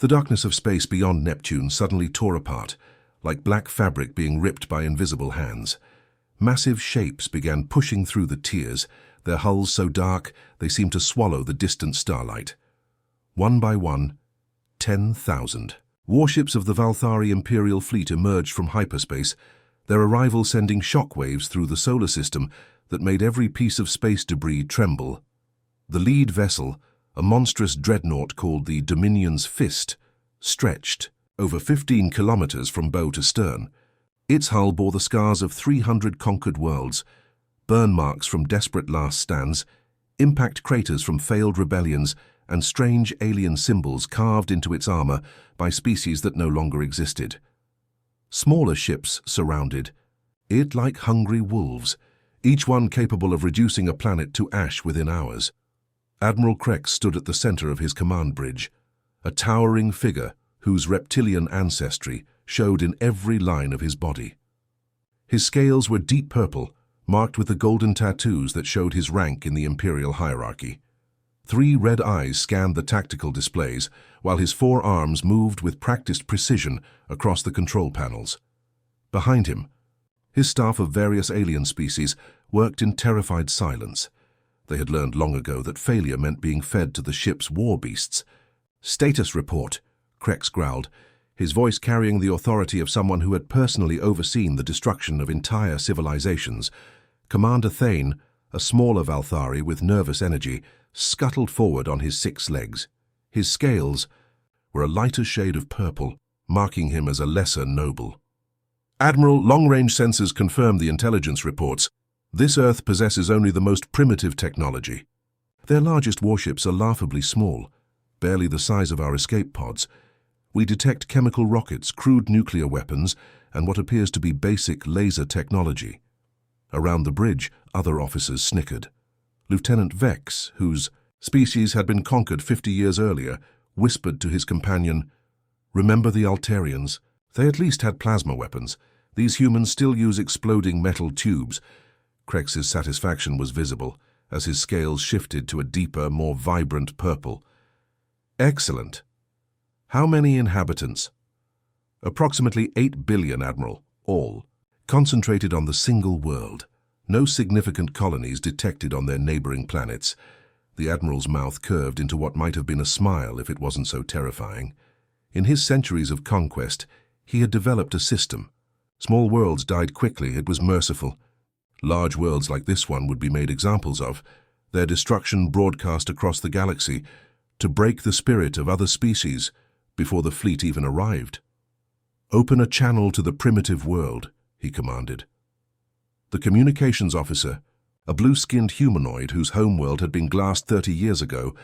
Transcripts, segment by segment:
The darkness of space beyond Neptune suddenly tore apart, like black fabric being ripped by invisible hands. Massive shapes began pushing through the tiers, their hulls so dark they seemed to swallow the distant starlight. One by one, 10,000. Warships of the Valthari Imperial fleet emerged from hyperspace, their arrival sending shockwaves through the solar system that made every piece of space debris tremble. The lead vessel, a monstrous dreadnought called the Dominion's Fist, stretched over 15 kilometers from bow to stern. Its hull bore the scars of 300 conquered worlds, burn marks from desperate last stands, impact craters from failed rebellions, and strange alien symbols carved into its armor by species that no longer existed. Smaller ships surrounded it like hungry wolves, each one capable of reducing a planet to ash within hours. Admiral Krex stood at the center of his command bridge, a towering figure whose reptilian ancestry showed in every line of his body. His scales were deep purple, marked with the golden tattoos that showed his rank in the Imperial hierarchy. 3 red eyes scanned the tactical displays, while his 4 arms moved with practiced precision across the control panels. Behind him, his staff of various alien species worked in terrified silence. They had learned long ago that failure meant being fed to the ship's war beasts. "Status report," Krex growled, his voice carrying the authority of someone who had personally overseen the destruction of entire civilizations. Commander Thane, a smaller Valthari with nervous energy, scuttled forward on his 6 legs. His scales were a lighter shade of purple, marking him as a lesser noble. "Admiral, long-range sensors confirm the intelligence reports. This Earth possesses only the most primitive technology. Their largest warships are laughably small, barely the size of our escape pods. We detect chemical rockets, crude nuclear weapons, and what appears to be basic laser technology." Around the bridge, other officers snickered. Lieutenant Vex, whose species had been conquered 50 years earlier, whispered to his companion, "Remember the Altarians? They at least had plasma weapons. These humans still use exploding metal tubes." Krex's satisfaction was visible as his scales shifted to a deeper, more vibrant purple. "Excellent. How many inhabitants?" "Approximately 8 billion, Admiral, all concentrated on the single world. No significant colonies detected on their neighboring planets." The Admiral's mouth curved into what might have been a smile if it wasn't so terrifying. In his centuries of conquest, he had developed a system. Small worlds died quickly, it was merciful. Large worlds like this one would be made examples of, their destruction broadcast across the galaxy to break the spirit of other species before the fleet even arrived. "Open a channel to the primitive world," he commanded. The communications officer, a blue-skinned humanoid whose homeworld had been glassed 30 years ago,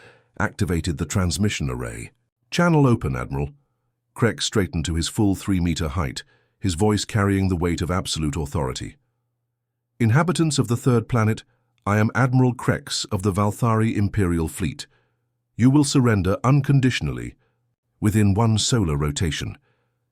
activated the transmission array. "Channel open, Admiral." Krex straightened to his full 3-meter height, his voice carrying the weight of absolute authority. "Inhabitants of the 3rd planet, I am Admiral Krex of the Valthari Imperial fleet. You will surrender unconditionally within 1 solar rotation.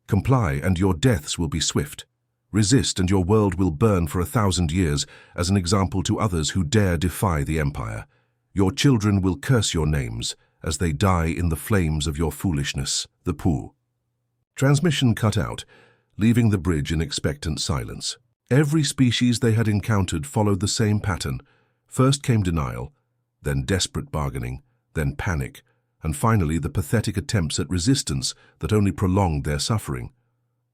Comply and your deaths will be swift. Resist and your world will burn for 1,000 years as an example to others who dare defy the Empire. Your children will curse your names as they die in the flames of your foolishness." The poo. Transmission cut out, leaving the bridge in expectant silence. Every species they had encountered followed the same pattern. First came denial, then desperate bargaining, then panic, and finally the pathetic attempts at resistance that only prolonged their suffering.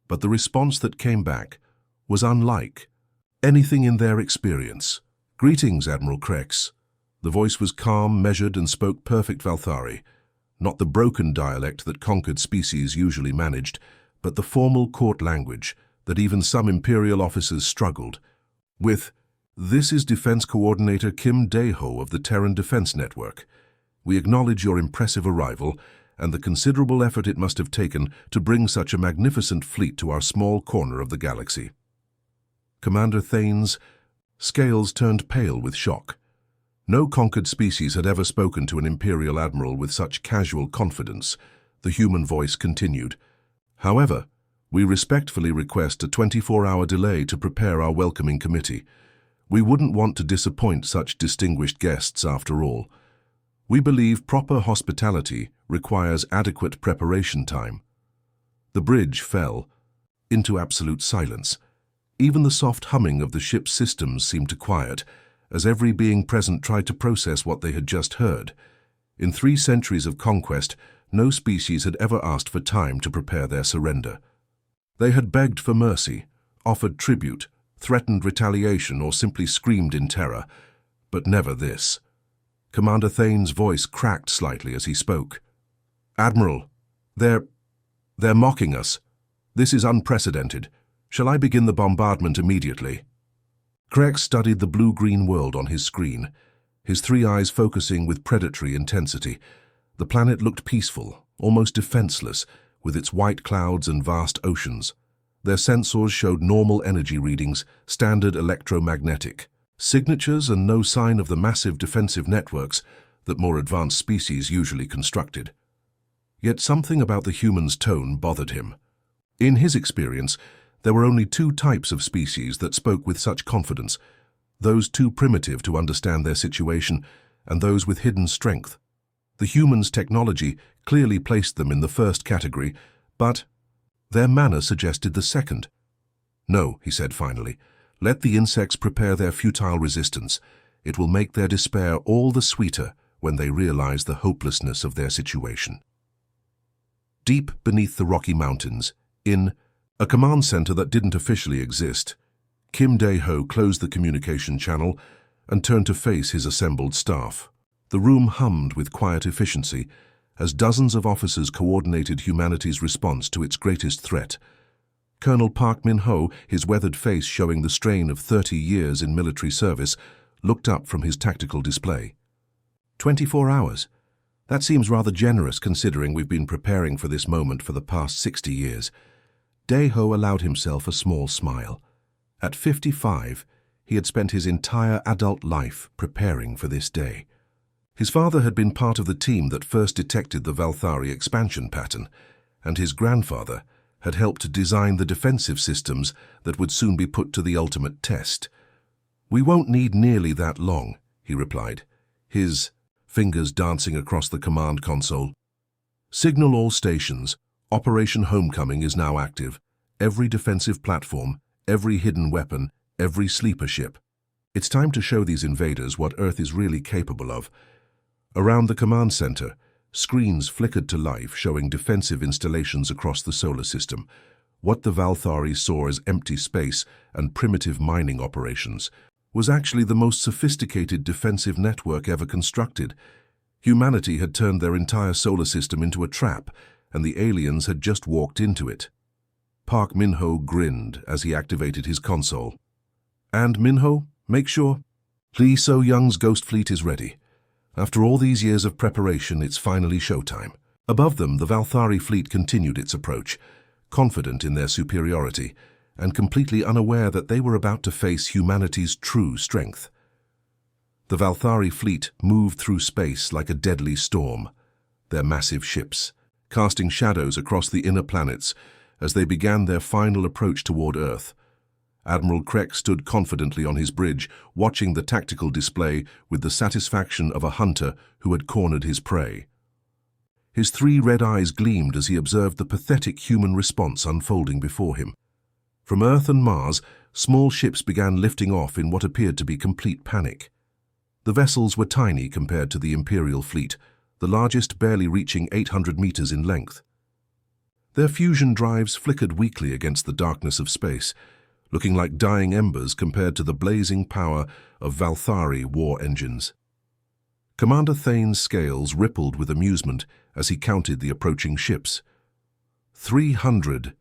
But the response that came back was unlike anything in their experience. "Greetings, Admiral Krex." The voice was calm, measured, and spoke perfect Valthari. Not the broken dialect that conquered species usually managed, but the formal court language that even some Imperial officers struggled with. "This is Defense Coordinator Kim Daeho of the Terran Defense Network. We acknowledge your impressive arrival and the considerable effort it must have taken to bring such a magnificent fleet to our small corner of the galaxy." Commander Thane's scales turned pale with shock. No conquered species had ever spoken to an Imperial admiral with such casual confidence. The human voice continued. "However, we respectfully request a 24-hour delay to prepare our welcoming committee. We wouldn't want to disappoint such distinguished guests after all. We believe proper hospitality requires adequate preparation time. The bridge fell into absolute silence. Even the soft humming of the ship's systems seemed to quiet, as every being present tried to process what they had just heard. In 3 centuries of conquest, no species had ever asked for time to prepare their surrender. They had begged for mercy, offered tribute, threatened retaliation, or simply screamed in terror, but never this. Commander Thane's voice cracked slightly as he spoke. "Admiral, they're mocking us. This is unprecedented. Shall I begin the bombardment immediately?" Krex studied the blue-green world on his screen, his 3 eyes focusing with predatory intensity. The planet looked peaceful, almost defenseless, with its white clouds and vast oceans. Their sensors showed normal energy readings, standard electromagnetic signatures, and no sign of the massive defensive networks that more advanced species usually constructed. Yet something about the human's tone bothered him. In his experience, there were only 2 types of species that spoke with such confidence, those too primitive to understand their situation and those with hidden strength. The humans' technology clearly placed them in the first category, but their manner suggested the second. "No," he said finally, "let the insects prepare their futile resistance. It will make their despair all the sweeter when they realize the hopelessness of their situation." Deep beneath the Rocky Mountains, in a command center that didn't officially exist, Kim Dae-ho closed the communication channel and turned to face his assembled staff. The room hummed with quiet efficiency as dozens of officers coordinated humanity's response to its greatest threat. Colonel Park Min-ho, his weathered face showing the strain of 30 years in military service, looked up from his tactical display. 24 hours? That seems rather generous considering we've been preparing for this moment for the past 60 years. Dae-ho allowed himself a small smile. At 55, he had spent his entire adult life preparing for this day. His father had been part of the team that first detected the Valthari expansion pattern, and his grandfather had helped design the defensive systems that would soon be put to the ultimate test. "We won't need nearly that long," he replied, his fingers dancing across the command console. "Signal all stations. Operation Homecoming is now active. Every defensive platform, every hidden weapon, every sleeper ship. It's time to show these invaders what Earth is really capable of." Around the command center, screens flickered to life showing defensive installations across the solar system. What the Valthari saw as empty space and primitive mining operations was actually the most sophisticated defensive network ever constructed. Humanity had turned their entire solar system into a trap, and the aliens had just walked into it. Park Min-ho grinned as he activated his console. "And Min-ho, make sure Lee So-young's Ghost Fleet is ready. After all these years of preparation, it's finally showtime." Above them, the Valthari fleet continued its approach, confident in their superiority, and completely unaware that they were about to face humanity's true strength. The Valthari fleet moved through space like a deadly storm, their massive ships casting shadows across the inner planets as they began their final approach toward Earth. Admiral Krex stood confidently on his bridge, watching the tactical display with the satisfaction of a hunter who had cornered his prey. His 3 red eyes gleamed as he observed the pathetic human response unfolding before him. From Earth and Mars, small ships began lifting off in what appeared to be complete panic. The vessels were tiny compared to the Imperial fleet, the largest barely reaching 800 meters in length. Their fusion drives flickered weakly against the darkness of space, looking like dying embers compared to the blazing power of Valthari war engines. Commander Thane's scales rippled with amusement as he counted the approaching ships. 300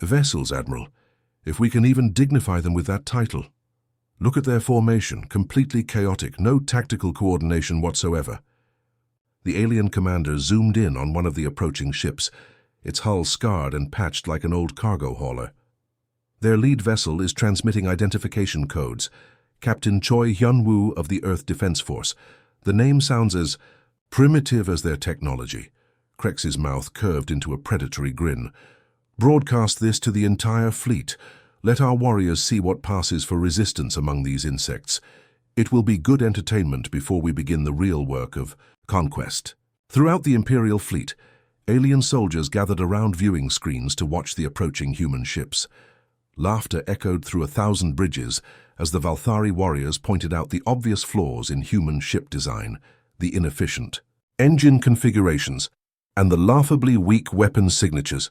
vessels, Admiral, if we can even dignify them with that title. Look at their formation, completely chaotic, no tactical coordination whatsoever. The alien commander zoomed in on one of the approaching ships, its hull scarred and patched like an old cargo hauler. Their lead vessel is transmitting identification codes. Captain Choi Hyun-woo of the Earth Defense Force. The name sounds as primitive as their technology. Krex's mouth curved into a predatory grin. Broadcast this to the entire fleet. Let our warriors see what passes for resistance among these insects. It will be good entertainment before we begin the real work of Conquest. Throughout the Imperial fleet, alien soldiers gathered around viewing screens to watch the approaching human ships. Laughter echoed through 1,000 bridges as the Valthari warriors pointed out the obvious flaws in human ship design, the inefficient engine configurations, and the laughably weak weapon signatures.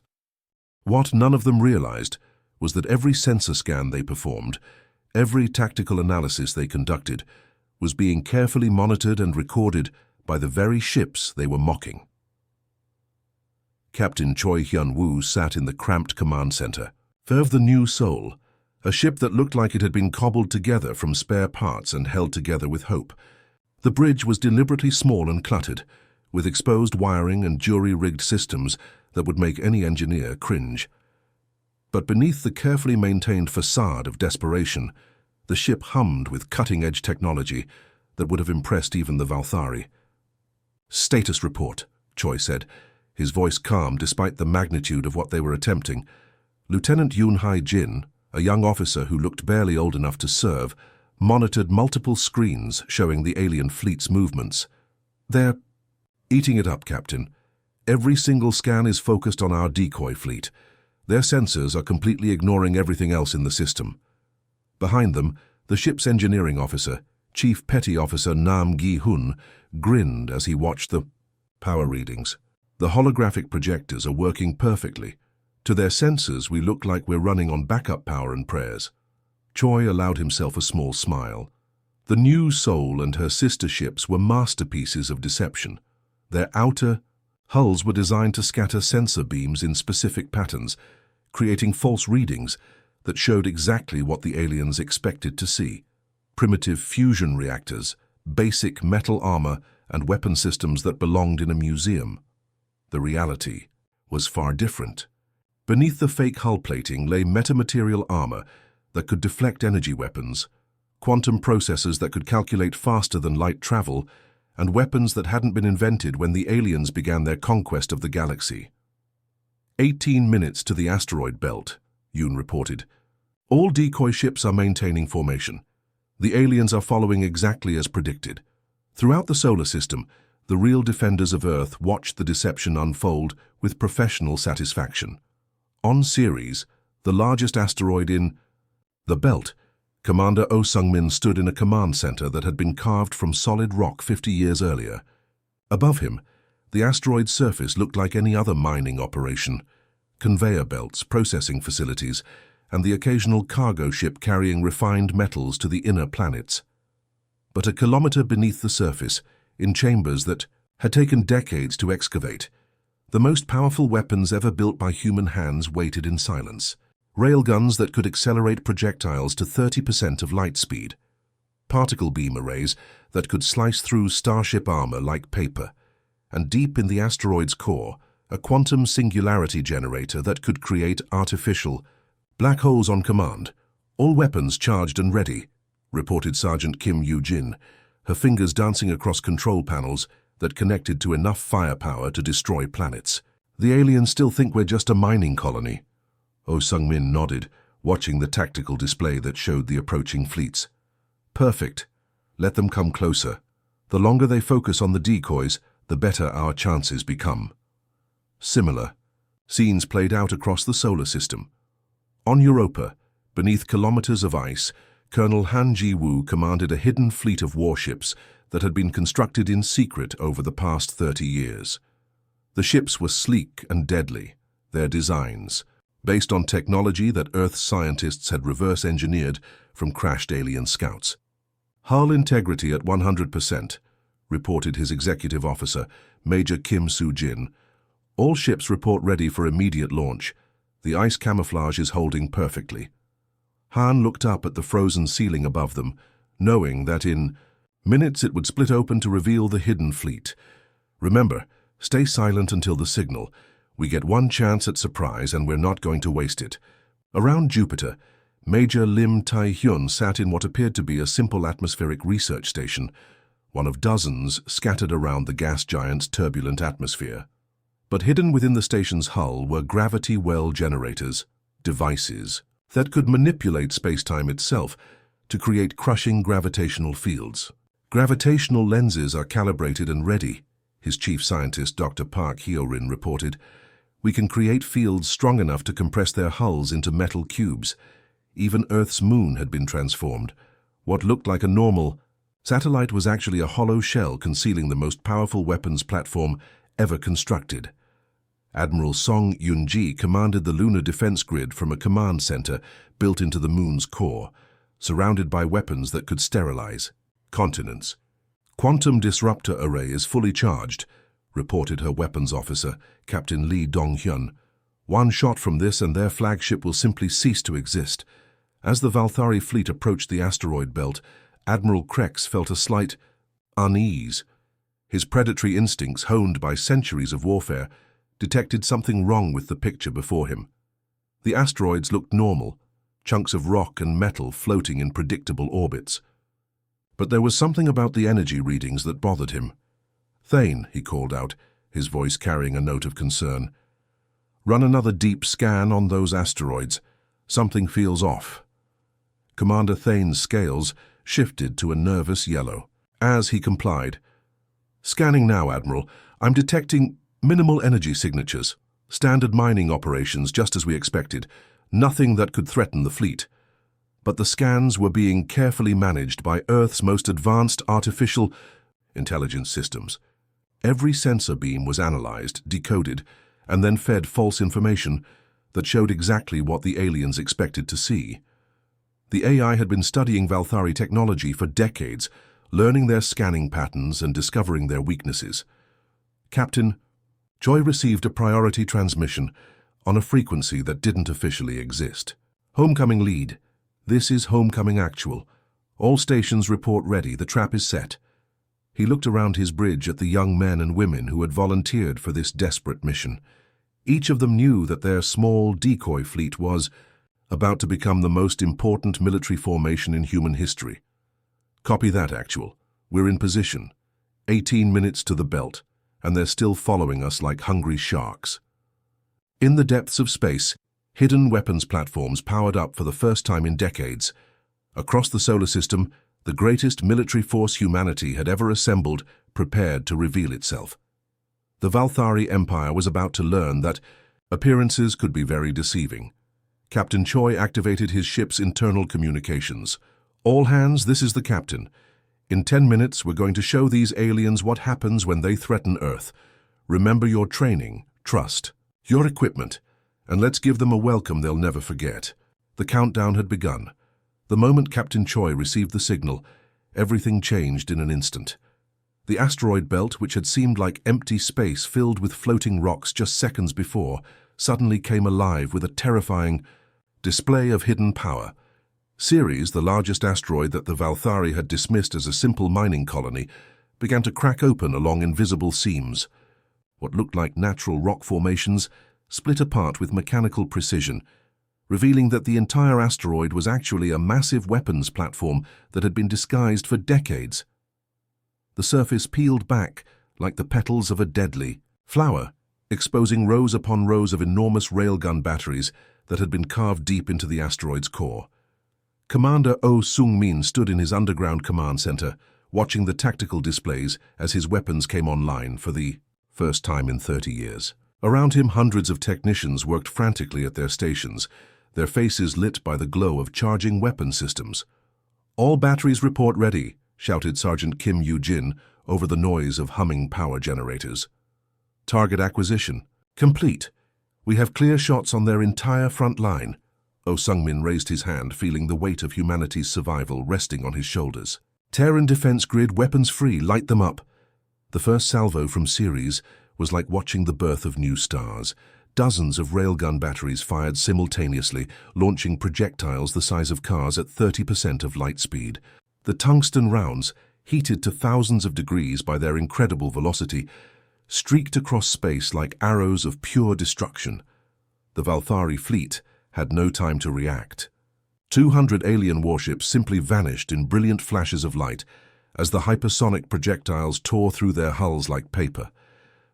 What none of them realized was that every sensor scan they performed, every tactical analysis they conducted, was being carefully monitored and recorded by the very ships they were mocking. Captain Choi Hyun-woo sat in the cramped command center. Of the New Soul, a ship that looked like it had been cobbled together from spare parts and held together with hope. The bridge was deliberately small and cluttered, with exposed wiring and jury-rigged systems that would make any engineer cringe. But beneath the carefully maintained facade of desperation, the ship hummed with cutting-edge technology that would have impressed even the Valthari. "Status report," Choi said, his voice calm despite the magnitude of what they were attempting. Lieutenant Yoon-hai Jin, a young officer who looked barely old enough to serve, monitored multiple screens showing the alien fleet's movements. "They're eating it up, Captain. Every single scan is focused on our decoy fleet. Their sensors are completely ignoring everything else in the system." Behind them, the ship's engineering officer, Chief Petty Officer Nam Gi-hun, grinned as he watched the power readings. "The holographic projectors are working perfectly. To their sensors, we look like we're running on backup power and prayers." Choi allowed himself a small smile. The New Soul and her sister ships were masterpieces of deception. Their outer hulls were designed to scatter sensor beams in specific patterns, creating false readings that showed exactly what the aliens expected to see. Primitive fusion reactors, basic metal armor, and weapon systems that belonged in a museum. The reality was far different. Beneath the fake hull plating lay metamaterial armor that could deflect energy weapons, quantum processors that could calculate faster than light travel, and weapons that hadn't been invented when the aliens began their conquest of the galaxy. 18 minutes to the asteroid belt, Yoon reported. "All decoy ships are maintaining formation. The aliens are following exactly as predicted." Throughout the solar system, the real defenders of Earth watched the deception unfold with professional satisfaction. On Ceres, the largest asteroid in the belt, Commander Oh Sung-min stood in a command center that had been carved from solid rock 50 years earlier. Above him, the asteroid's surface looked like any other mining operation. Conveyor belts, processing facilities, and the occasional cargo ship carrying refined metals to the inner planets. But a kilometer beneath the surface, in chambers that had taken decades to excavate, the most powerful weapons ever built by human hands waited in silence. Railguns that could accelerate projectiles to 30% of light speed. Particle beam arrays that could slice through starship armor like paper. And deep in the asteroid's core, a quantum singularity generator that could create artificial black holes on command. "All weapons charged and ready," reported Sergeant Kim Yoo-jin, her fingers dancing across control panels that connected to enough firepower to destroy planets. "The aliens still think we're just a mining colony." Oh Sung-min nodded, watching the tactical display that showed the approaching fleets. "Perfect. Let them come closer. The longer they focus on the decoys, the better our chances become." Similar scenes played out across the solar system. On Europa, beneath kilometers of ice, Colonel Han Ji-woo commanded a hidden fleet of warships that had been constructed in secret over the past 30 years. The ships were sleek and deadly, their designs based on technology that Earth scientists had reverse-engineered from crashed alien scouts. "Hull integrity at 100%, reported his executive officer, Major Kim Soo-jin. "All ships report ready for immediate launch. The ice camouflage is holding perfectly." Han looked up at the frozen ceiling above them, knowing that in minutes it would split open to reveal the hidden fleet. "Remember, stay silent until the signal. We get one chance at surprise and we're not going to waste it." Around Jupiter, Major Lim Tai-hyun sat in what appeared to be a simple atmospheric research station, one of dozens scattered around the gas giant's turbulent atmosphere. But hidden within the station's hull were gravity well generators, devices that could manipulate space-time itself to create crushing gravitational fields. Gravitational lenses are calibrated and ready, his chief scientist Dr. Park Hyorin reported. We can create fields strong enough to compress their hulls into metal cubes. Even Earth's moon had been transformed. What looked like a normal satellite was actually a hollow shell concealing the most powerful weapons platform ever constructed. Admiral Song Yun-ji commanded the lunar defense grid from a command center built into the moon's core, surrounded by weapons that could sterilize continents. Quantum disruptor array is fully charged, reported her weapons officer, Captain Lee Dong-hyun. One shot from this and their flagship will simply cease to exist. As the Valthari fleet approached the asteroid belt, Admiral Krex felt a slight unease. His predatory instincts, honed by centuries of warfare, detected something wrong with the picture before him. The asteroids looked normal, chunks of rock and metal floating in predictable orbits. But there was something about the energy readings that bothered him. "Thane," he called out, his voice carrying a note of concern. "Run another deep scan on those asteroids. Something feels off." Commander Thane's scales shifted to a nervous yellow. As he complied, "Scanning now, Admiral. I'm detecting minimal energy signatures. Standard mining operations, just as we expected. Nothing that could threaten the fleet." But the scans were being carefully managed by Earth's most advanced artificial intelligence systems. Every sensor beam was analyzed, decoded, and then fed false information that showed exactly what the aliens expected to see. The AI had been studying Valthari technology for decades, learning their scanning patterns and discovering their weaknesses. "Captain, Joy received a priority transmission on a frequency that didn't officially exist. Homecoming lead. This is Homecoming Actual. All stations report ready. The trap is set." He looked around his bridge at the young men and women who had volunteered for this desperate mission. Each of them knew that their small decoy fleet was about to become the most important military formation in human history. "Copy that, Actual. We're in position. 18 minutes to the belt, and they're still following us like hungry sharks." In the depths of space, hidden weapons platforms powered up for the first time in decades. Across the solar system, the greatest military force humanity had ever assembled prepared to reveal itself. The Valthari Empire was about to learn that appearances could be very deceiving. Captain Choi activated his ship's internal communications. "All hands, this is the captain. In 10 minutes, we're going to show these aliens what happens when they threaten Earth. Remember your training, trust, your equipment, and let's give them a welcome they'll never forget." The countdown had begun. The moment Captain Choi received the signal, everything changed in an instant. The asteroid belt, which had seemed like empty space filled with floating rocks just seconds before, suddenly came alive with a terrifying display of hidden power. Ceres, the largest asteroid that the Valthari had dismissed as a simple mining colony, began to crack open along invisible seams. What looked like natural rock formations split apart with mechanical precision, revealing that the entire asteroid was actually a massive weapons platform that had been disguised for decades. The surface peeled back like the petals of a deadly flower, exposing rows upon rows of enormous railgun batteries that had been carved deep into the asteroid's core. Commander Oh Sung-min stood in his underground command center, watching the tactical displays as his weapons came online for the first time in 30 years. Around him, hundreds of technicians worked frantically at their stations, their faces lit by the glow of charging weapon systems. "All batteries report ready," shouted Sergeant Kim Yoo-jin over the noise of humming power generators. "Target acquisition complete. We have clear shots on their entire front line." Oh Sung-min raised his hand, feeling the weight of humanity's survival resting on his shoulders. "Terran defense grid, weapons free, light them up." The first salvo from Ceres was like watching the birth of new stars. Dozens of railgun batteries fired simultaneously, launching projectiles the size of cars at 30% of light speed. The tungsten rounds, heated to thousands of degrees by their incredible velocity, streaked across space like arrows of pure destruction. The Valthari fleet had no time to react. 200 alien warships simply vanished in brilliant flashes of light as the hypersonic projectiles tore through their hulls like paper.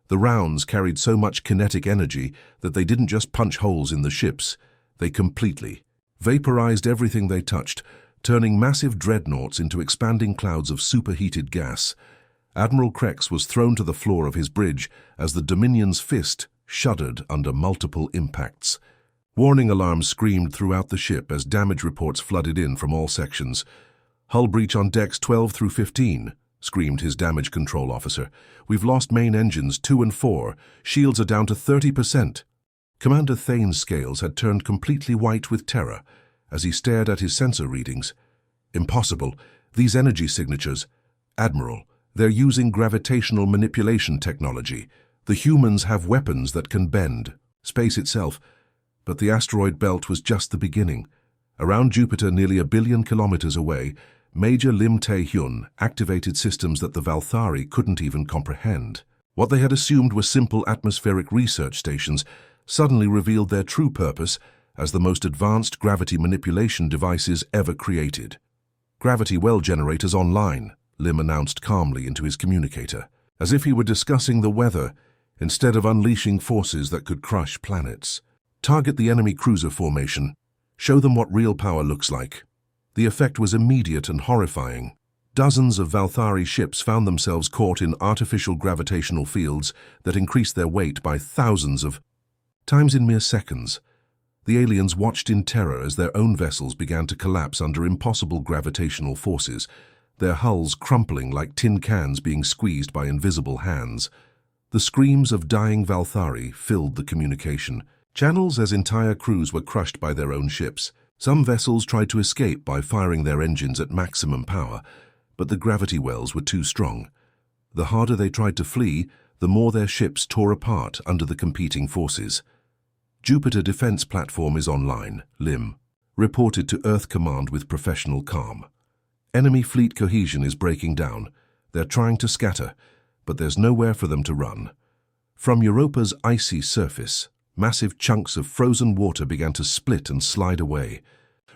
The rounds carried so much kinetic energy that they didn't just punch holes in the ships, they completely vaporized everything they touched, turning massive dreadnoughts into expanding clouds of superheated gas. Admiral Krex was thrown to the floor of his bridge as the Dominion's fist shuddered under multiple impacts. Warning alarms screamed throughout the ship as damage reports flooded in from all sections. "Hull breach on decks 12 through 15, screamed his damage control officer. "We've lost main engines 2 and 4. Shields are down to 30%. Commander Thane's scales had turned completely white with terror as he stared at his sensor readings. "Impossible. These energy signatures. Admiral, they're using gravitational manipulation technology. The humans have weapons that can bend space itself." But the asteroid belt was just the beginning. Around Jupiter, nearly 1 billion kilometers away, Major Lim Tae-hyun activated systems that the Valthari couldn't even comprehend. What they had assumed were simple atmospheric research stations suddenly revealed their true purpose as the most advanced gravity manipulation devices ever created. "Gravity well generators online," Lim announced calmly into his communicator, as if he were discussing the weather instead of unleashing forces that could crush planets. "Target the enemy cruiser formation. Show them what real power looks like." The effect was immediate and horrifying. Dozens of Valthari ships found themselves caught in artificial gravitational fields that increased their weight by thousands of times in mere seconds. The aliens watched in terror as their own vessels began to collapse under impossible gravitational forces, their hulls crumpling like tin cans being squeezed by invisible hands. The screams of dying Valthari filled the communication channels as entire crews were crushed by their own ships. Some vessels tried to escape by firing their engines at maximum power, but the gravity wells were too strong. The harder they tried to flee, the more their ships tore apart under the competing forces. "Jupiter Defense Platform is online," Lim reported to Earth Command with professional calm. "Enemy fleet cohesion is breaking down. They're trying to scatter, but there's nowhere for them to run." From Europa's icy surface, massive chunks of frozen water began to split and slide away,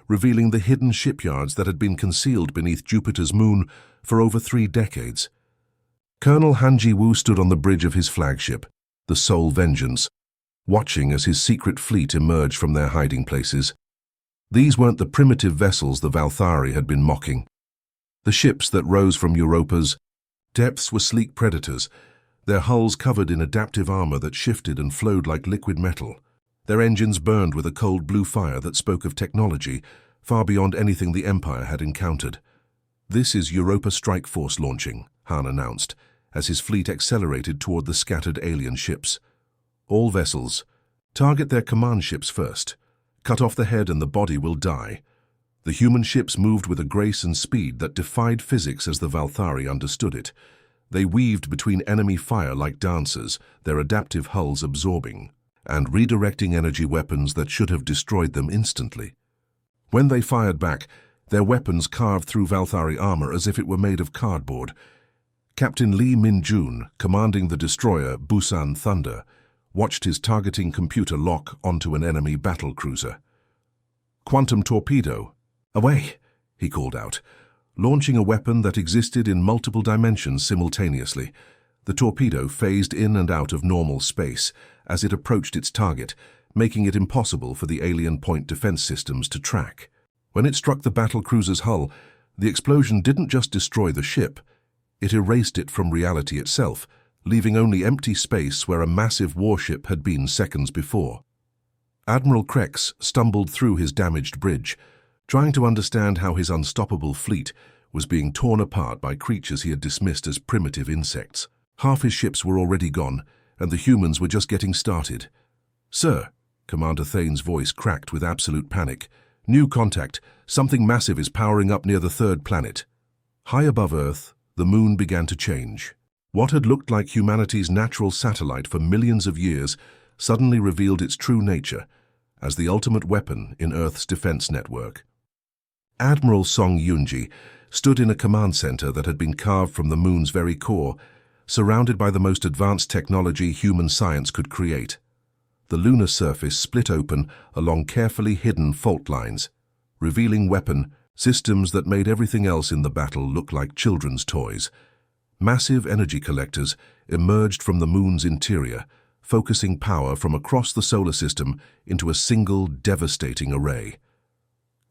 revealing the hidden shipyards that had been concealed beneath Jupiter's moon for over 3 decades. Colonel Han Ji-woo stood on the bridge of his flagship, the Seoul Vengeance, watching as his secret fleet emerged from their hiding places. These weren't the primitive vessels the Valthari had been mocking. The ships that rose from Europa's depths were sleek predators, their hulls covered in adaptive armor that shifted and flowed like liquid metal. Their engines burned with a cold blue fire that spoke of technology far beyond anything the Empire had encountered. "This is Europa Strike Force launching," Han announced, as his fleet accelerated toward the scattered alien ships. "All vessels, target their command ships first. Cut off the head and the body will die." The human ships moved with a grace and speed that defied physics as the Valthari understood it. They weaved between enemy fire like dancers, their adaptive hulls absorbing and redirecting energy weapons that should have destroyed them instantly. When they fired back, their weapons carved through Valthari armor as if it were made of cardboard. Captain Lee Min-jun, commanding the destroyer Busan Thunder, watched his targeting computer lock onto an enemy battle cruiser. "Quantum torpedo! Away!" he called out, launching a weapon that existed in multiple dimensions simultaneously. The torpedo phased in and out of normal space as it approached its target, making it impossible for the alien point defense systems to track. When it struck the battle cruiser's hull, the explosion didn't just destroy the ship, it erased it from reality itself, leaving only empty space where a massive warship had been seconds before. Admiral Krex stumbled through his damaged bridge, trying to understand how his unstoppable fleet was being torn apart by creatures he had dismissed as primitive insects. Half his ships were already gone, and the humans were just getting started. "Sir," Commander Thane's voice cracked with absolute panic. "New contact. Something massive is powering up near the 3rd planet." High above Earth, the moon began to change. What had looked like humanity's natural satellite for millions of years suddenly revealed its true nature as the ultimate weapon in Earth's defense network. Admiral Song Yoonji stood in a command center that had been carved from the moon's very core, surrounded by the most advanced technology human science could create. The lunar surface split open along carefully hidden fault lines, revealing weapon systems that made everything else in the battle look like children's toys. Massive energy collectors emerged from the moon's interior, focusing power from across the solar system into a single devastating array.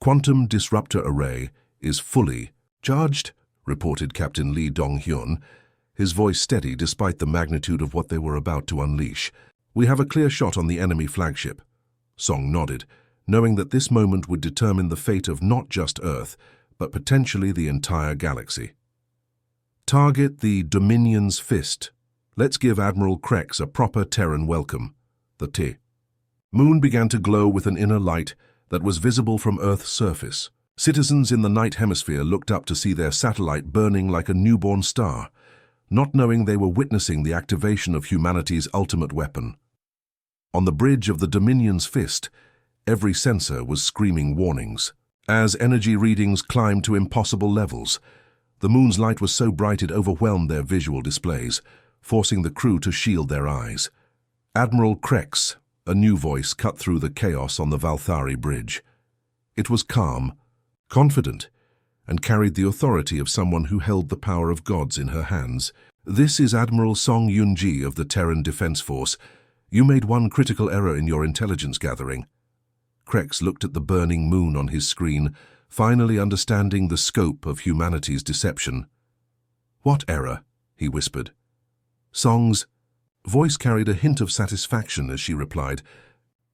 Quantum disruptor array is fully charged, reported Captain Lee Dong-hyun, his voice steady despite the magnitude of what they were about to unleash. We have a clear shot on the enemy flagship. Song nodded, knowing that this moment would determine the fate of not just Earth, but potentially the entire galaxy. Target the Dominion's fist. Let's give Admiral Krex a proper Terran welcome. The T. Moon began to glow with an inner light that was visible from Earth's surface. Citizens in the night hemisphere looked up to see their satellite burning like a newborn star, not knowing they were witnessing the activation of humanity's ultimate weapon. On the bridge of the Dominion's fist, every sensor was screaming warnings. As energy readings climbed to impossible levels, the moon's light was so bright it overwhelmed their visual displays, forcing the crew to shield their eyes. Admiral Krex, a new voice cut through the chaos on the Valthari bridge. It was calm, confident, and carried the authority of someone who held the power of gods in her hands. This is Admiral Song Yun-ji of the Terran Defense Force. You made one critical error in your intelligence gathering. Krex looked at the burning moon on his screen, finally understanding the scope of humanity's deception. What error? He whispered. Song's voice carried a hint of satisfaction as she replied,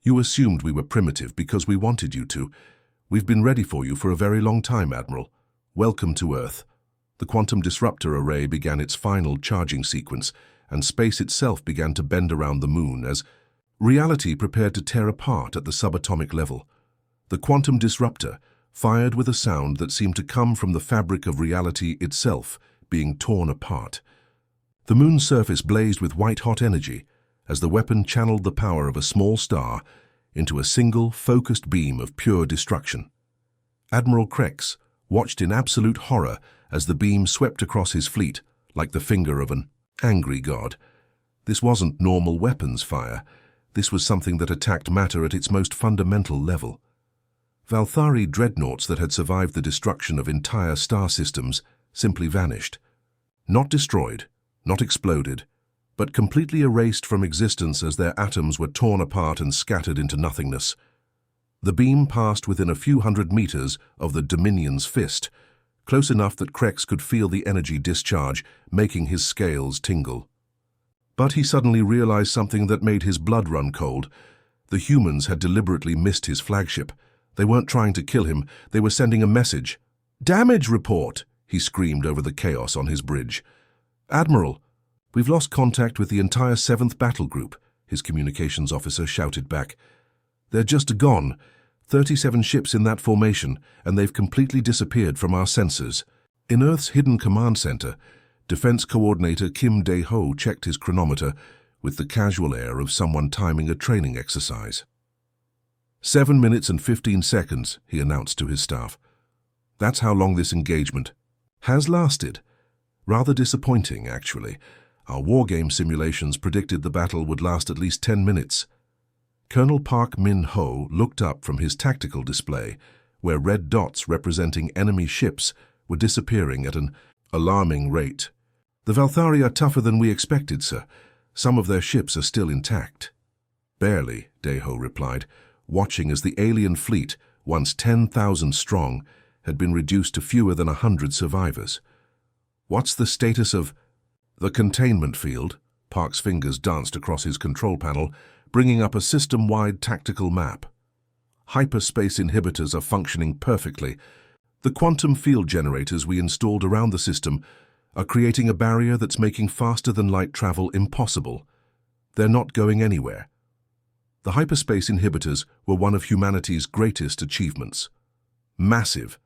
You assumed we were primitive because we wanted you to. We've been ready for you for a very long time, Admiral. Welcome to Earth. The quantum disruptor array began its final charging sequence, and space itself began to bend around the moon as reality prepared to tear apart at the subatomic level. The quantum disruptor fired with a sound that seemed to come from the fabric of reality itself being torn apart. The moon's surface blazed with white-hot energy as the weapon channeled the power of a small star into a single, focused beam of pure destruction. Admiral Krex watched in absolute horror as the beam swept across his fleet like the finger of an angry god. This wasn't normal weapons fire. This was something that attacked matter at its most fundamental level. Valthari dreadnoughts that had survived the destruction of entire star systems simply vanished. Not destroyed, not exploded, but completely erased from existence as their atoms were torn apart and scattered into nothingness. The beam passed within a few hundred meters of the Dominion's fist, close enough that Krex could feel the energy discharge, making his scales tingle. But he suddenly realized something that made his blood run cold. The humans had deliberately missed his flagship. They weren't trying to kill him, they were sending a message. "Damage report!" he screamed over the chaos on his bridge. "Admiral, we've lost contact with the entire 7th Battle Group," his communications officer shouted back. "They're just gone. 37 ships in that formation, and they've completely disappeared from our sensors." In Earth's hidden command center, Defense Coordinator Kim Dae-ho checked his chronometer with the casual air of someone timing a training exercise. 7 minutes and 15 seconds, he announced to his staff. That's how long this engagement has lasted. Rather disappointing, actually. Our wargame simulations predicted the battle would last at least 10 minutes. Colonel Park Min-ho looked up from his tactical display, where red dots representing enemy ships were disappearing at an alarming rate. "The Valthari are tougher than we expected, sir. Some of their ships are still intact." "Barely," Dae-ho replied, watching as the alien fleet, once 10,000 strong, had been reduced to fewer than 100 survivors. "What's the status of the containment field?" Park's fingers danced across his control panel, bringing up a system-wide tactical map. "Hyperspace inhibitors are functioning perfectly. The quantum field generators we installed around the system are creating a barrier that's making faster-than-light travel impossible. They're not going anywhere." The hyperspace inhibitors were one of humanity's greatest achievements. Massive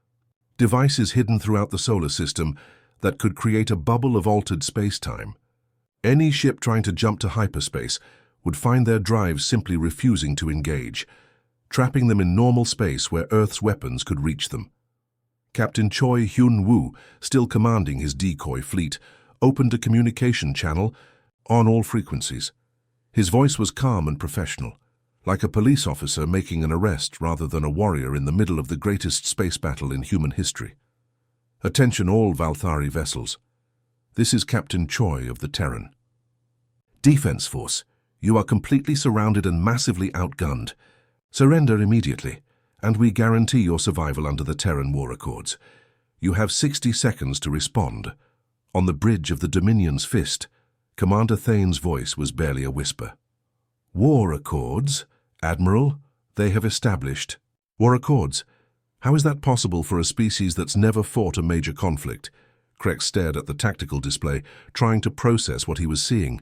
devices hidden throughout the solar system that could create a bubble of altered space-time. Any ship trying to jump to hyperspace would find their drives simply refusing to engage, trapping them in normal space where Earth's weapons could reach them. Captain Choi Hyun-woo, still commanding his decoy fleet, opened a communication channel on all frequencies. His voice was calm and professional, like a police officer making an arrest rather than a warrior in the middle of the greatest space battle in human history. "Attention all Valthari vessels. This is Captain Choi of the Terran. Defense Force, you are completely surrounded and massively outgunned. Surrender immediately, and we guarantee your survival under the Terran War Accords. You have 60 seconds to respond. On the bridge of the Dominion's fist, Commander Thane's voice was barely a whisper. War Accords, Admiral, they have established. War Accords? How is that possible for a species that's never fought a major conflict? Krex stared at the tactical display, trying to process what he was seeing.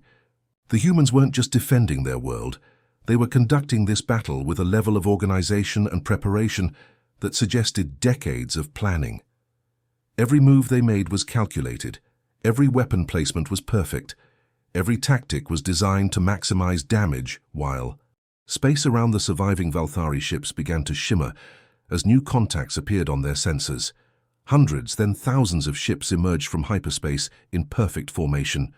The humans weren't just defending their world. They were conducting this battle with a level of organization and preparation that suggested decades of planning. Every move they made was calculated. Every weapon placement was perfect. Every tactic was designed to maximize damage, while space around the surviving Valthari ships began to shimmer as new contacts appeared on their sensors. Hundreds, then thousands of ships emerged from hyperspace in perfect formation.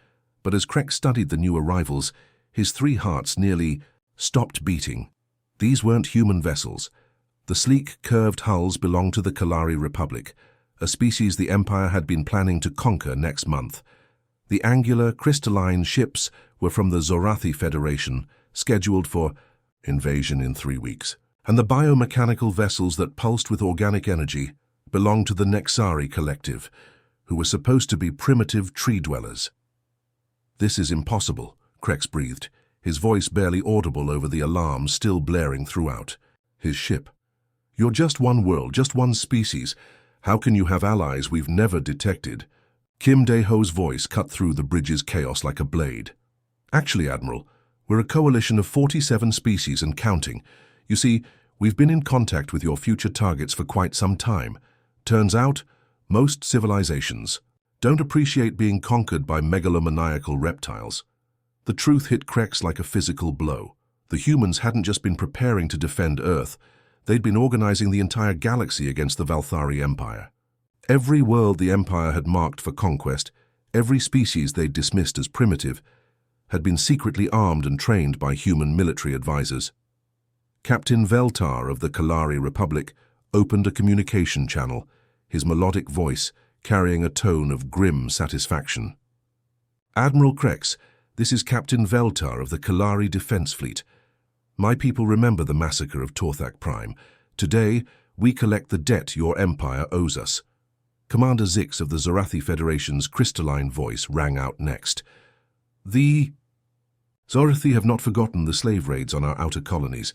But as Krex studied the new arrivals, his 3 hearts nearly stopped beating. These weren't human vessels. The sleek, curved hulls belonged to the Kalari Republic, a species the Empire had been planning to conquer next month. The angular, crystalline ships were from the Zorathi Federation, scheduled for invasion in 3 weeks. And the biomechanical vessels that pulsed with organic energy belonged to the Nexari Collective, who were supposed to be primitive tree-dwellers. This is impossible, Krex breathed, his voice barely audible over the alarm still blaring throughout. His ship. You're just one world, just one species. How can you have allies we've never detected? Kim Daeho's voice cut through the bridge's chaos like a blade. Actually, Admiral, we're a coalition of 47 species and counting. You see, we've been in contact with your future targets for quite some time. Turns out, most civilizations don't appreciate being conquered by megalomaniacal reptiles. The truth hit Krex like a physical blow. The humans hadn't just been preparing to defend Earth, they'd been organizing the entire galaxy against the Valthari Empire. Every world the Empire had marked for conquest, every species they'd dismissed as primitive, had been secretly armed and trained by human military advisors. Captain Veltar of the Kalari Republic opened a communication channel, his melodic voice carrying a tone of grim satisfaction. Admiral Krex, this is Captain Veltar of the Kalari Defense Fleet. My people remember the massacre of Torthak Prime. Today, we collect the debt your empire owes us. Commander Zix of the Zorathi Federation's crystalline voice rang out next. The Zorathi have not forgotten the slave raids on our outer colonies.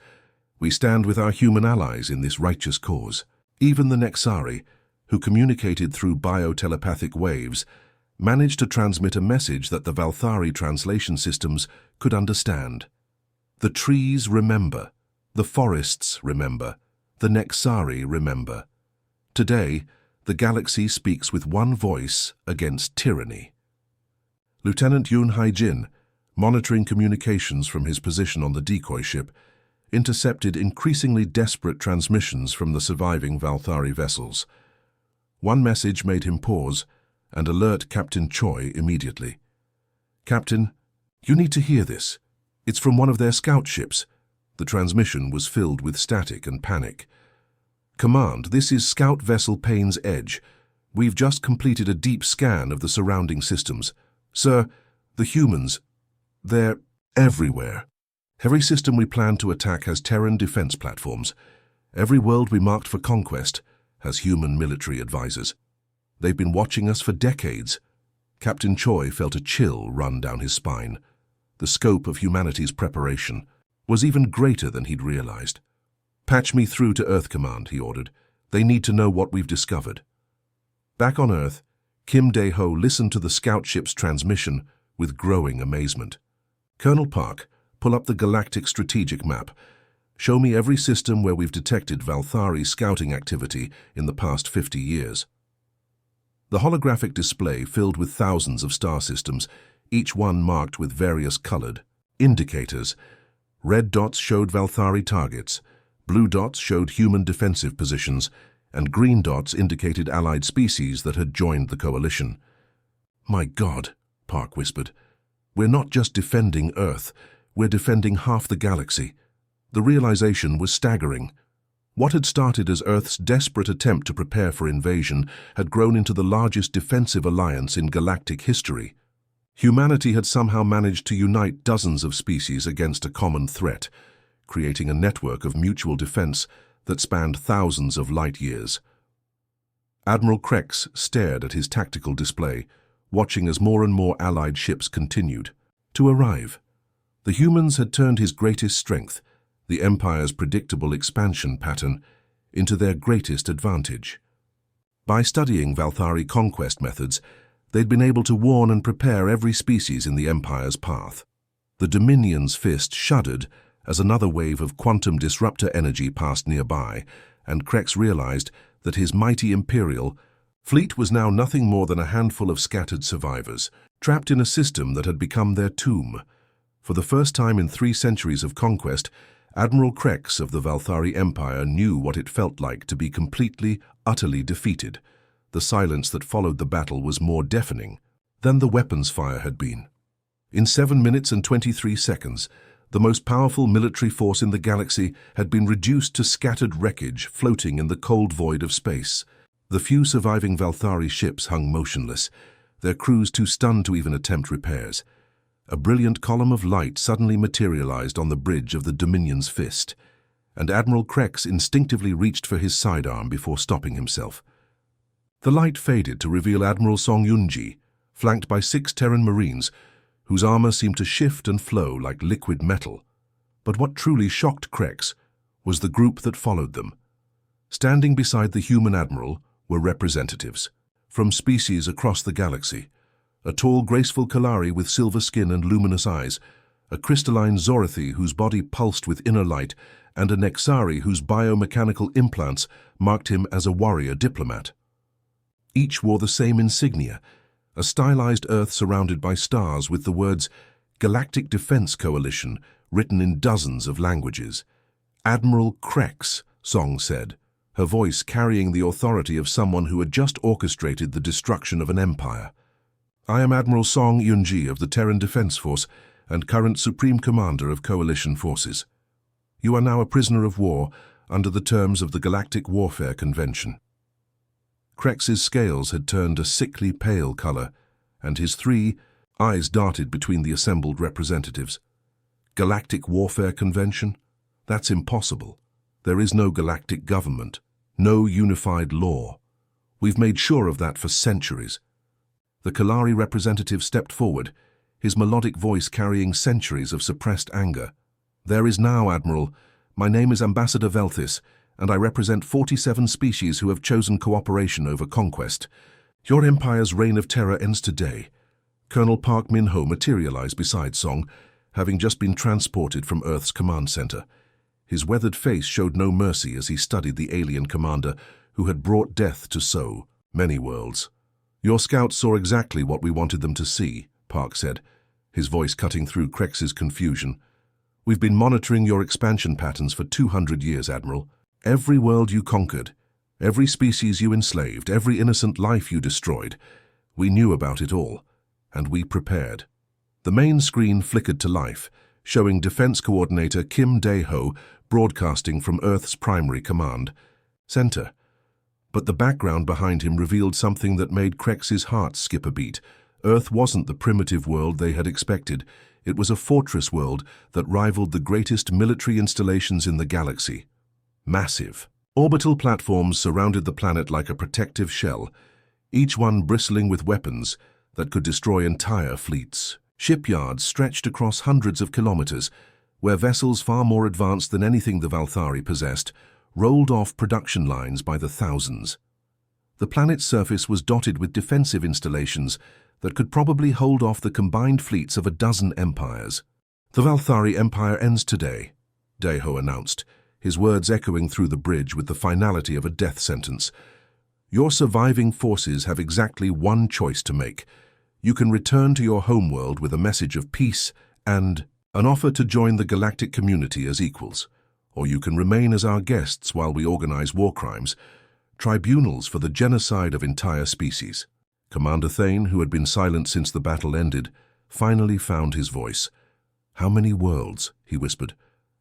We stand with our human allies in this righteous cause. Even the Nexari, who communicated through biotelepathic waves, managed to transmit a message that the Valthari translation systems could understand. The trees remember, the forests remember, the Nexari remember. Today, the galaxy speaks with one voice against tyranny. Lieutenant Yun Haijin, monitoring communications from his position on the decoy ship, intercepted increasingly desperate transmissions from the surviving Valthari vessels. One message made him pause and alert Captain Choi immediately. Captain, you need to hear this. It's from one of their scout ships. The transmission was filled with static and panic. Command, this is Scout Vessel Payne's Edge. We've just completed a deep scan of the surrounding systems. Sir, the humans, they're everywhere. Every system we plan to attack has Terran defense platforms. Every world we marked for conquest has human military advisors. They've been watching us for decades. Captain Choi felt a chill run down his spine. The scope of humanity's preparation was even greater than he'd realized. Patch me through to Earth Command, he ordered. They need to know what we've discovered. Back on Earth, Kim Daeho listened to the scout ship's transmission with growing amazement. Colonel Park, pull up the Galactic Strategic Map. Show me every system where we've detected Valthari scouting activity in the past 50 years. The holographic display filled with thousands of star systems, each one marked with various colored indicators. Red dots showed Valthari targets, blue dots showed human defensive positions, and green dots indicated allied species that had joined the coalition. My God, Park whispered. We're not just defending Earth, we're defending half the galaxy. The realization was staggering. What had started as Earth's desperate attempt to prepare for invasion had grown into the largest defensive alliance in galactic history. Humanity had somehow managed to unite dozens of species against a common threat, creating a network of mutual defense that spanned thousands of light years. Admiral Krex stared at his tactical display, watching as more and more Allied ships continued to arrive. The humans had turned his greatest strength, the Empire's predictable expansion pattern, into their greatest advantage. By studying Valthari conquest methods, they'd been able to warn and prepare every species in the Empire's path. The Dominion's fist shuddered as another wave of quantum disruptor energy passed nearby, and Krex realized that his mighty Imperial fleet was now nothing more than a handful of scattered survivors, trapped in a system that had become their tomb. For the first time in 3 centuries of conquest, Admiral Krex of the Valthari Empire knew what it felt like to be completely, utterly defeated. The silence that followed the battle was more deafening than the weapons fire had been. In 7 minutes and 23 seconds, the most powerful military force in the galaxy had been reduced to scattered wreckage floating in the cold void of space. The few surviving Valthari ships hung motionless, their crews too stunned to even attempt repairs. A brilliant column of light suddenly materialized on the bridge of the Dominion's fist, and Admiral Krex instinctively reached for his sidearm before stopping himself. The light faded to reveal Admiral Song Yunji, flanked by 6 Terran Marines, whose armor seemed to shift and flow like liquid metal. But what truly shocked Krex was the group that followed them. Standing beside the human admiral were representatives from species across the galaxy. A tall, graceful Kalari with silver skin and luminous eyes, a crystalline Zorathi whose body pulsed with inner light, and a Nexari whose biomechanical implants marked him as a warrior diplomat. Each wore the same insignia, a stylized Earth surrounded by stars with the words Galactic Defense Coalition written in dozens of languages. Admiral Krex, Song said, her voice carrying the authority of someone who had just orchestrated the destruction of an empire. I am Admiral Song Yunji of the Terran Defense Force and current Supreme Commander of Coalition Forces. You are now a prisoner of war under the terms of the Galactic Warfare Convention. Krex's scales had turned a sickly pale color, and his 3 eyes darted between the assembled representatives. Galactic Warfare Convention? That's impossible. There is no galactic government, no unified law. We've made sure of that for centuries. The Kalari representative stepped forward, his melodic voice carrying centuries of suppressed anger. There is now, Admiral. My name is Ambassador Velthis, and I represent 47 species who have chosen cooperation over conquest. Your empire's reign of terror ends today. Colonel Park Min-ho materialized beside Song, having just been transported from Earth's command center. His weathered face showed no mercy as he studied the alien commander who had brought death to so many worlds. Your scouts saw exactly what we wanted them to see, Park said, his voice cutting through Krex's confusion. We've been monitoring your expansion patterns for 200 years, Admiral. Every world you conquered, every species you enslaved, every innocent life you destroyed, we knew about it all, and we prepared. The main screen flickered to life, showing Defense Coordinator Kim Dae-ho broadcasting from Earth's primary command center. But the background behind him revealed something that made Krex's heart skip a beat. Earth wasn't the primitive world they had expected. It was a fortress world that rivaled the greatest military installations in the galaxy. Massive. Orbital platforms surrounded the planet like a protective shell, each one bristling with weapons that could destroy entire fleets. Shipyards stretched across hundreds of kilometers, where vessels far more advanced than anything the Valthari possessed rolled off production lines by the thousands. The planet's surface was dotted with defensive installations that could probably hold off the combined fleets of a dozen empires. The Valthari Empire ends today, Dae-ho announced, his words echoing through the bridge with the finality of a death sentence. Your surviving forces have exactly one choice to make. You can return to your homeworld with a message of peace and an offer to join the galactic community as equals. Or you can remain as our guests while we organize war crimes, tribunals for the genocide of entire species. Commander Thane, who had been silent since the battle ended, finally found his voice. How many worlds, he whispered.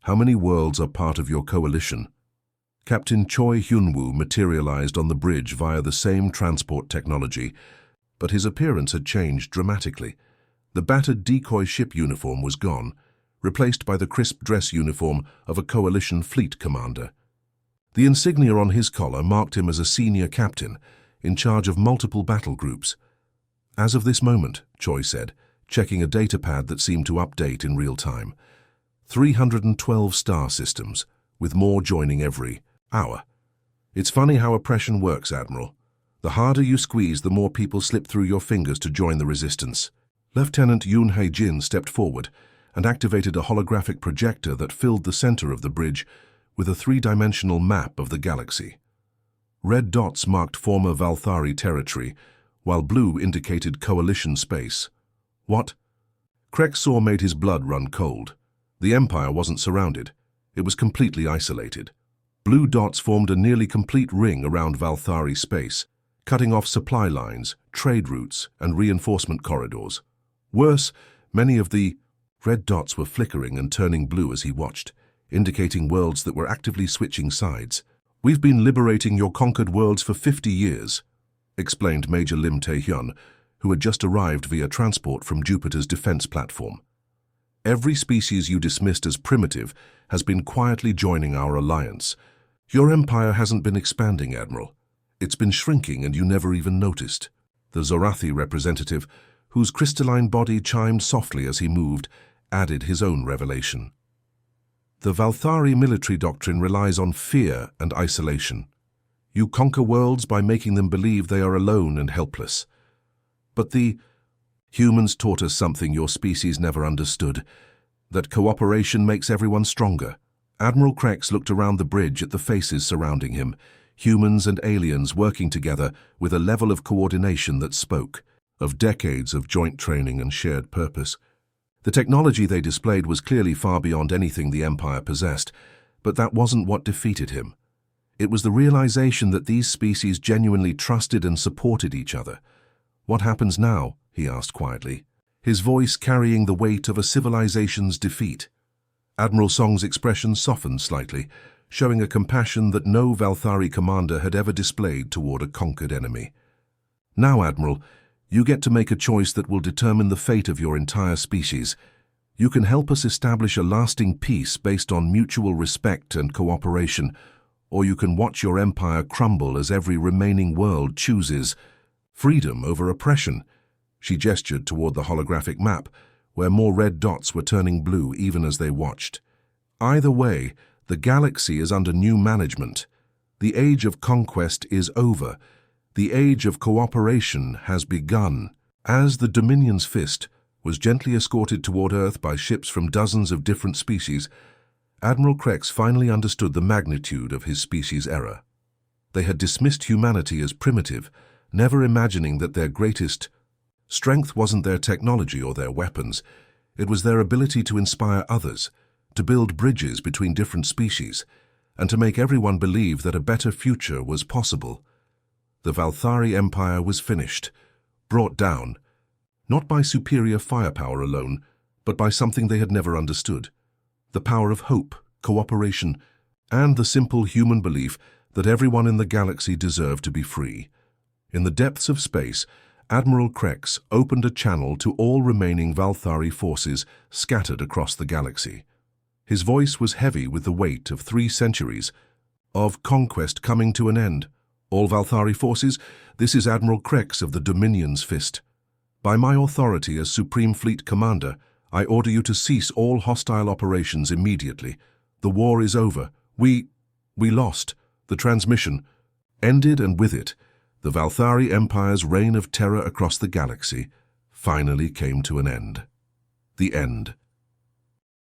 How many worlds are part of your coalition? Captain Choi Hyunwoo materialized on the bridge via the same transport technology, but his appearance had changed dramatically. The battered decoy ship uniform was gone, replaced by the crisp dress uniform of a coalition fleet commander. The insignia on his collar marked him as a senior captain, in charge of multiple battle groups. "As of this moment," Choi said, checking a datapad that seemed to update in real time. 312 star systems, with more joining every hour. "It's funny how oppression works, Admiral. The harder you squeeze, the more people slip through your fingers to join the resistance." Lieutenant Yoon Hae-jin stepped forward and activated a holographic projector that filled the center of the bridge with a three-dimensional map of the galaxy. Red dots marked former Valthari territory, while blue indicated coalition space. "What?" Krexor made his blood run cold. The Empire wasn't surrounded. It was completely isolated. Blue dots formed a nearly complete ring around Valthari space, cutting off supply lines, trade routes, and reinforcement corridors. Worse, many of the red dots were flickering and turning blue as he watched, indicating worlds that were actively switching sides. "We've been liberating your conquered worlds for 50 years, explained Major Lim Tae-hyun, who had just arrived via transport from Jupiter's defense platform. "Every species you dismissed as primitive has been quietly joining our alliance. Your empire hasn't been expanding, Admiral. It's been shrinking and you never even noticed." The Zorathi representative, whose crystalline body chimed softly as he moved, added his own revelation. "The Valthari military doctrine relies on fear and isolation. You conquer worlds by making them believe they are alone and helpless. But the humans taught us something your species never understood, that cooperation makes everyone stronger." Admiral Krex looked around the bridge at the faces surrounding him, humans and aliens working together with a level of coordination that spoke of decades of joint training and shared purpose. The technology they displayed was clearly far beyond anything the Empire possessed, but that wasn't what defeated him. It was the realization that these species genuinely trusted and supported each other. "What happens now?" he asked quietly, his voice carrying the weight of a civilization's defeat. Admiral Song's expression softened slightly, showing a compassion that no Valthari commander had ever displayed toward a conquered enemy. "Now, Admiral, you get to make a choice that will determine the fate of your entire species. You can help us establish a lasting peace based on mutual respect and cooperation, or you can watch your empire crumble as every remaining world chooses freedom over oppression." She gestured toward the holographic map, where more red dots were turning blue even as they watched. "Either way, the galaxy is under new management. The age of conquest is over. The age of cooperation has begun." As the Dominion's fist was gently escorted toward Earth by ships from dozens of different species, Admiral Krex finally understood the magnitude of his species' error. They had dismissed humanity as primitive, never imagining that their greatest strength wasn't their technology or their weapons. It was their ability to inspire others, to build bridges between different species, and to make everyone believe that a better future was possible. The Valthari Empire was finished, brought down, not by superior firepower alone, but by something they had never understood: the power of hope, cooperation, and the simple human belief that everyone in the galaxy deserved to be free. In the depths of space, Admiral Krex opened a channel to all remaining Valthari forces scattered across the galaxy. His voice was heavy with the weight of 3 centuries of conquest coming to an end. "All Valthari forces, this is Admiral Krex of the Dominion's Fist. By my authority as Supreme Fleet Commander, I order you to cease all hostile operations immediately. The war is over. We lost. The transmission ended, and with it, the Valthari Empire's reign of terror across the galaxy finally came to an end." The end.